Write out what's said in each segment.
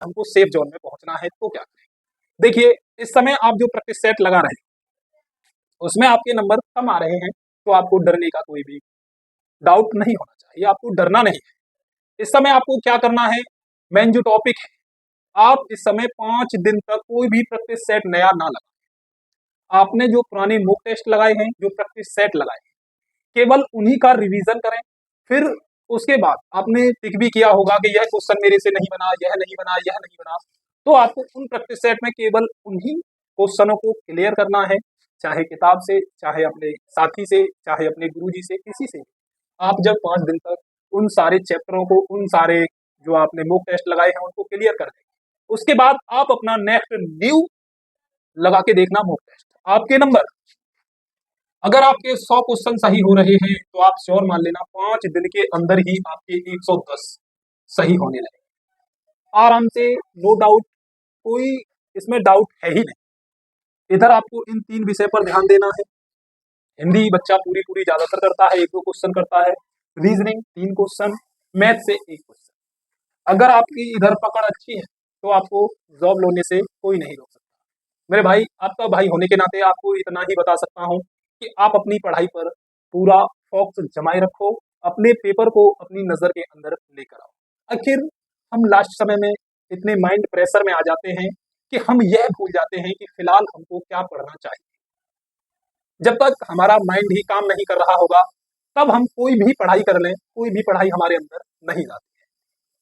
हमको safe zone में पहुंचना है तो क्या करें। देखिए, इस समय आप जो प्रैक्टिस सेट लगा रहे हैं उसमें आपके नंबर कम आ रहे हैं, तो आपको डरने का कोई भी डाउट नहीं होना चाहिए, आपको डरना नहीं है। इस समय आपको क्या करना है, मेन जो टॉपिक है, आप इस समय 5 दिन तक कोई भी प्रैक्टिस सेट नया ना लगाएं। आपने जो पुराने मॉक टेस्ट लगाए हैं, जो प्रैक्टिस सेट लगाए हैं, केवल उन्हीं का रिवीजन करें। फिर उसके बाद आपने टिक भी किया होगा कि यह क्वेश्चन मेरे से नहीं बना, यह नहीं बना, यह नहीं बना, तो आपको उन प्रैक्टिस सेट में केवल उन्हीं क्वेश्चनों को क्लियर करना है, चाहे किताब से, चाहे अपने साथी से, चाहे अपने गुरुजी से, किसी से। आप जब 5 दिन तक उन सारे चैप्टरों को, उन सारे जो आपने मॉक टेस्ट लगाए हैं उनको क्लियर कर देंगे, उसके बाद आप अपना नेक्स्ट न्यू लगा के देखना मॉक टेस्ट। आपके नंबर, अगर आपके 100 क्वेश्चन सही हो रहे हैं तो आप श्योर मान लेना 5 दिन के अंदर ही आपके 110 सही होने लगे आराम से, नो डाउट, कोई इसमें डाउट है ही नहीं। इधर आपको इन 3 विषय पर ध्यान देना है। हिंदी बच्चा पूरी पूरी ज्यादातर करता है, 1-2 क्वेश्चन करता है, रीजनिंग 3 क्वेश्चन, मैथ से 1 क्वेश्चन। अगर आपकी इधर पकड़ अच्छी है तो आपको जॉब लेने से कोई नहीं रोक सकता। मेरे भाई, आपका भाई होने के नाते आपको इतना ही बता सकता हूँ कि आप अपनी पढ़ाई पर पूरा फोकस जमाए रखो, अपने पेपर को अपनी नजर के अंदर लेकर आओ। आखिर हम लास्ट समय में इतने माइंड प्रेशर में आ जाते हैं कि हम यह भूल जाते हैं कि फिलहाल हमको क्या पढ़ना चाहिए। जब तक हमारा माइंड ही काम नहीं कर रहा होगा, तब हम कोई भी पढ़ाई कर लें, कोई भी पढ़ाई हमारे अंदर नहीं आती है।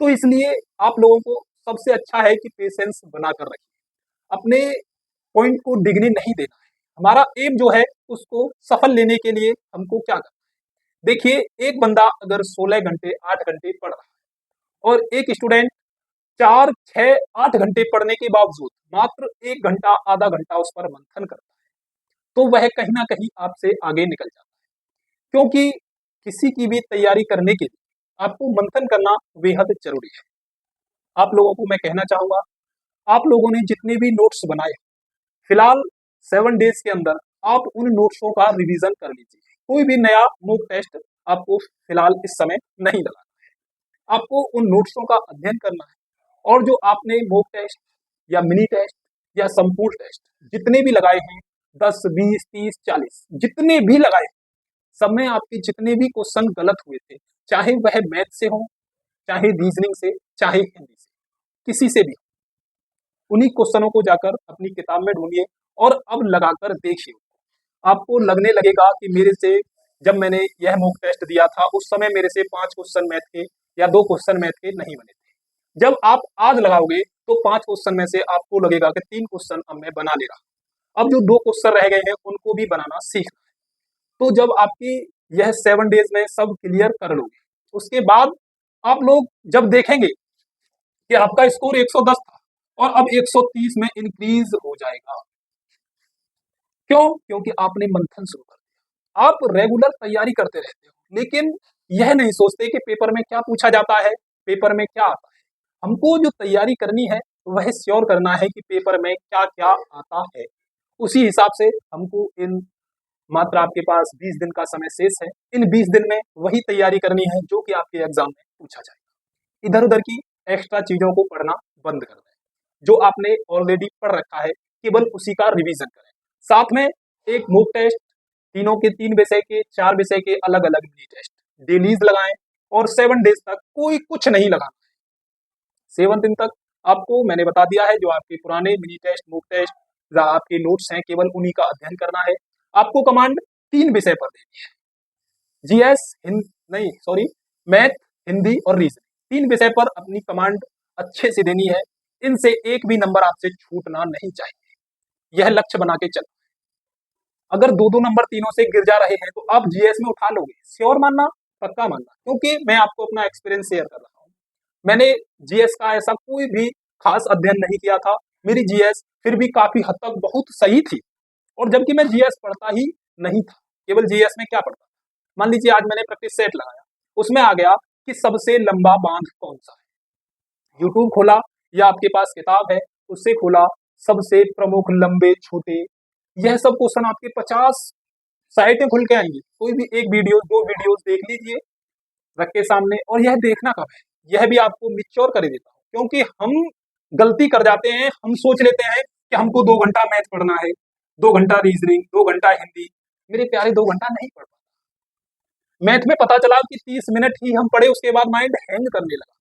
तो इसलिए आप लोगों को सबसे अच्छा है कि पेशेंस बनाकर रखिए, अपने पॉइंट को डिगने नहीं देना है। हमारा एम जो है उसको सफल लेने के लिए हमको क्या करना है। देखिए, एक बंदा अगर 16 घंटे 8 घंटे पढ़ रहा है और एक स्टूडेंट 4 6 8 घंटे पढ़ने के बावजूद मात्र 1 घंटा आधा घंटा उस पर मंथन करता है, तो वह कहीं ना कहीं आपसे आगे निकल जाता है। क्योंकि किसी की भी तैयारी करने के लिए आपको मंथन करना बेहद जरूरी है। आप लोगों को मैं कहना चाहूंगा, आप लोगों ने जितने भी नोट्स बनाए, फिलहाल 7 डेज के अंदर आप उन नोट्सों का रिवीजन कर लीजिए। कोई भी नया मॉक टेस्ट आपको फिलहाल इस समय नहीं लगाना है, आपको उन नोट्सों का अध्ययन करना है। और जो आपने मॉक टेस्ट या मिनी टेस्ट या संपूर्ण टेस्ट जितने भी लगाए हैं, 10 20 30 40 जितने भी लगाए, सब में आपके जितने भी क्वेश्चन गलत हुए थे, चाहे वह मैथ से हो, चाहे रीजनिंग से, चाहे हिंदी से, किसी से भी, उन्हीं क्वेश्चनों को जाकर अपनी किताब में ढूंढिए और अब लगाकर देखिए। आपको लगने लगेगा कि मेरे से, जब मैंने यह मॉक टेस्ट दिया था उस समय मेरे से 5 क्वेश्चन मैथ के या 2 क्वेश्चन मैथ के नहीं बने थे। जब आप आज लगाओगे तो 5 क्वेश्चन में से आपको लगेगा कि 3 क्वेश्चन अब मैं बना ले रहा, अब जो 2 क्वेश्चन रह गए हैं उनको भी बनाना सीखना है। तो जब आपकी यह 7 डेज में सब क्लियर कर लोगे, उसके बाद आप लोग जब देखेंगे कि आपका स्कोर 110 था और अब 130 में इंक्रीज हो जाएगा। क्यों? क्योंकि आपने मंथन शुरू कर दिया। आप रेगुलर तैयारी करते रहते हो, लेकिन यह नहीं सोचते कि पेपर में क्या पूछा जाता है, पेपर में क्या आता है। हमको जो तैयारी करनी है वह श्योर करना है कि पेपर में क्या क्या आता है। उसी हिसाब से हमको इन, मात्र आपके पास 20 दिन का समय शेष है, इन 20 दिन में वही तैयारी करनी है जो कि आपके एग्जाम में पूछा जाएगा। इधर उधर की एक्स्ट्रा चीजों को पढ़ना बंद कर दें, जो आपने ऑलरेडी पढ़ रखा है केवल उसी का रिवीजन करें। साथ में एक मॉक टेस्ट, तीनों के 3 विषय के 4 विषय के अलग अलग मिनी टेस्ट डेलीज लगाएं और 7 डेज तक कोई कुछ नहीं लगाना है। 7 दिन तक आपको मैंने बता दिया है, जो आपके पुराने मिनी टेस्ट मॉक टेस्ट आपके नोट्स हैं केवल उन्हीं का अध्ययन करना है। आपको कमांड 3 विषय पर देनी है, जीएस नहीं सॉरी मैथ, हिंदी और रीजनिंग, 3 विषय पर अपनी कमांड अच्छे से देनी है। इनसे एक भी नंबर आपसे छूटना नहीं चाहिए, यह लक्ष्य बना के चलो। अगर 2-2 नंबर तीनों से गिर जा रहे हैं तो आप जीएस में उठा लोगे, श्योर मानना, पक्का मानना, क्योंकि मैं आपको अपना एक्सपीरियंस शेयर कर रहा हूँ। मैंने जीएस का ऐसा कोई भी खास अध्ययन नहीं किया था, मेरी जीएस फिर भी काफी हद तक बहुत सही थी। और जबकि मैं जीएस पढ़ता ही नहीं था, केवल जीएस में क्या पढ़ता था, मान लीजिए आज मैंने प्रैक्टिस सेट लगाया, उसमें आ गया कि सबसे लंबा बांध कौन सा है। यूट्यूब खोला या आपके पास किताब है उससे खोला, सबसे प्रमुख लंबे छोटे, यह सब क्वेश्चन आपके 50 साइटें खुल के आएंगी। कोई भी एक वीडियो 2 वीडियोस देख लीजिए रख के सामने, और यह देखना कब है, यह भी आपको मिच्योर कर देता हूँ। क्योंकि हम गलती कर जाते हैं, हम सोच लेते हैं कि हमको 2 घंटा मैथ पढ़ना है, 2 घंटा रीजनिंग, 2 घंटा हिंदी। मेरे प्यारे 2 घंटा नहीं पढ़ पाता। मैथ में पता चला कि 30 मिनट ही हम पढ़े, उसके बाद माइंड हैंग करने लगा।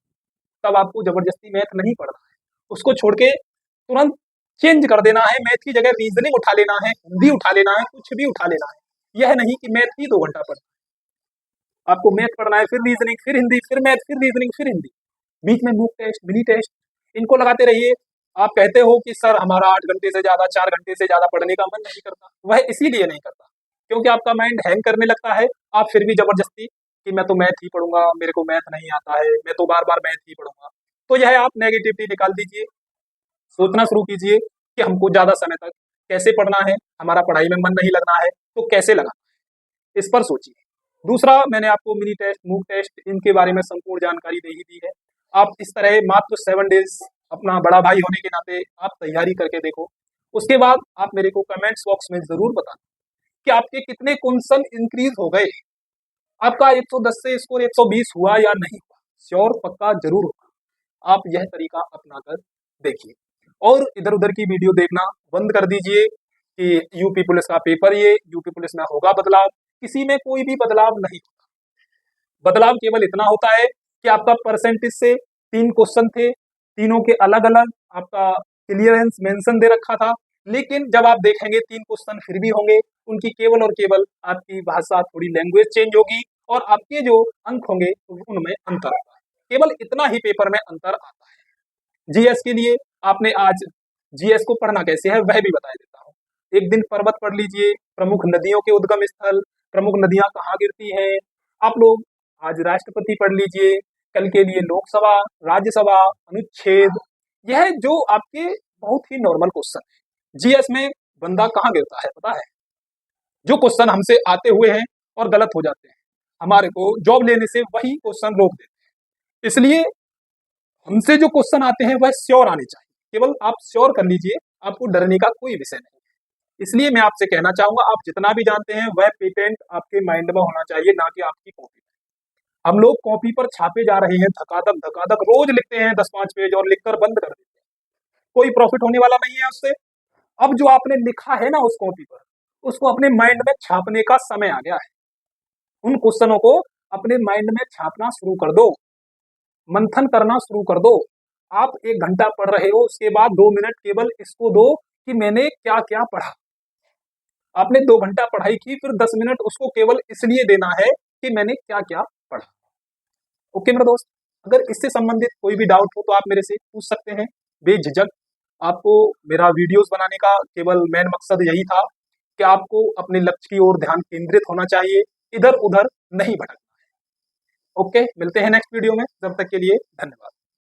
तब आपको जबरदस्ती मैथ नहीं पढ़ना है, उसको छोड़ के तुरंत चेंज कर देना है, मैथ की जगह रीजनिंग उठा लेना है, हिंदी उठा लेना है, कुछ भी उठा लेना है। यह नहीं कि मैथ ही 2 घंटा पढ़ना है। आपको मैथ पढ़ना है, फिर रीजनिंग, फिर हिंदी, फिर मैथ, फिर रीजनिंग, फिर हिंदी, बीच में मूक टेस्ट, मिनी टेस्ट, इनको लगाते रहिए। आप कहते हो कि सर हमारा 8 घंटे से ज्यादा, 4 घंटे से ज्यादा पढ़ने का मन नहीं करता। वह इसीलिए नहीं करता क्योंकि आपका माइंड हैंग करने लगता है। आप फिर भी जबरदस्ती कि मैं तो मैथ ही पढ़ूंगा, मेरे को मैथ नहीं आता है, मैं तो बार बार मैथ ही पढ़ूंगा। तो यह आप नेगेटिविटी निकाल दीजिए, सोचना शुरू कीजिए कि हमको ज्यादा समय तक कैसे पढ़ना है, हमारा पढ़ाई में मन नहीं लगना है तो कैसे लगाना है, इस पर सोचिए। दूसरा, मैंने आपको मिनी टेस्ट, मूक टेस्ट, इनके बारे में संपूर्ण जानकारी दे ही दी है। आप इस तरह मात्र 7 डेज अपना बड़ा भाई होने के नाते आप तैयारी करके देखो। उसके बाद आप मेरे को कमेंट्स बॉक्स में जरूर बताना कि आपके कितने क्वेश्चन इंक्रीज हो गए, आपका 110 से स्कोर 120 हुआ या नहीं हुआ। श्योर, पक्का, जरूर होगा। आप यह तरीका अपना कर देखिए और इधर उधर की वीडियो देखना बंद कर दीजिए कि यूपी पुलिस का पेपर, ये यूपी पुलिस में होगा बदलाव। किसी में कोई भी बदलाव नहीं होता। बदलाव केवल इतना होता है कि आपका परसेंटेज से 3 क्वेश्चन थे, तीनों के अलग अलग आपका क्लियरेंस मेंशन दे रखा था, लेकिन जब आप देखेंगे 3 क्वेश्चन फिर भी होंगे, उनकी केवल और केवल आपकी भाषा, थोड़ी लैंग्वेज चेंज होगी और आपके जो अंक होंगे उनमें अंतर आता है। केवल इतना ही पेपर में अंतर आता है। जीएस के लिए आपने आज जीएस को पढ़ना कैसे है वह भी बता देता हूँ। एक दिन पर्वत पढ़ लीजिए, प्रमुख नदियों के उद्गम स्थल, प्रमुख नदियां कहाँ गिरती हैं। आप लोग आज राष्ट्रपति पढ़ लीजिए, कल के लिए लोकसभा, राज्यसभा, अनुच्छेद, यह जो आपके बहुत ही नॉर्मल क्वेश्चन है। जीएस में बंदा कहाँ गिरता है पता है? जो क्वेश्चन हमसे आते हुए हैं और गलत हो जाते हैं, हमारे को जॉब लेने से वही क्वेश्चन रोक देते हैं। इसलिए हमसे जो क्वेश्चन आते हैं वह श्योर आने चाहिए। केवल आप श्योर कर लीजिए, आपको डरने का कोई विषय नहीं है। इसलिए मैं आपसे कहना चाहूंगा, आप जितना भी जानते हैं वह पेटेंट आपके माइंड में होना चाहिए, ना कि आपकी कॉपी। हम लोग कॉपी पर छापे जा रहे हैं, धकाधक धकाधक रोज लिखते हैं 10-5 पेज और लिखकर बंद कर देते हैं। कोई प्रॉफिट होने वाला नहीं है उससे। अब जो आपने लिखा है ना उस कॉपी पर, उसको अपने माइंड में छापने का समय आ गया है। उन क्वेश्चनों को अपने माइंड में छापना शुरू कर दो, मंथन करना शुरू कर दो। आप 1 घंटा पढ़ रहे हो, उसके बाद 2 मिनट केवल इसको दो कि मैंने क्या क्या पढ़ा। आपने 2 घंटा पढ़ाई की, फिर 10 मिनट उसको केवल इसलिए देना है कि मैंने क्या क्या पढ़ा। ओके मेरे दोस्त, अगर इससे संबंधित कोई भी डाउट हो तो आप मेरे से पूछ सकते हैं बेझिझक। आपको मेरा वीडियोस बनाने का केवल मेन मकसद यही था कि आपको अपने लक्ष्य की ओर ध्यान केंद्रित होना चाहिए, इधर उधर नहीं भटकना है। ओके, मिलते हैं नेक्स्ट वीडियो में, तब तक के लिए धन्यवाद।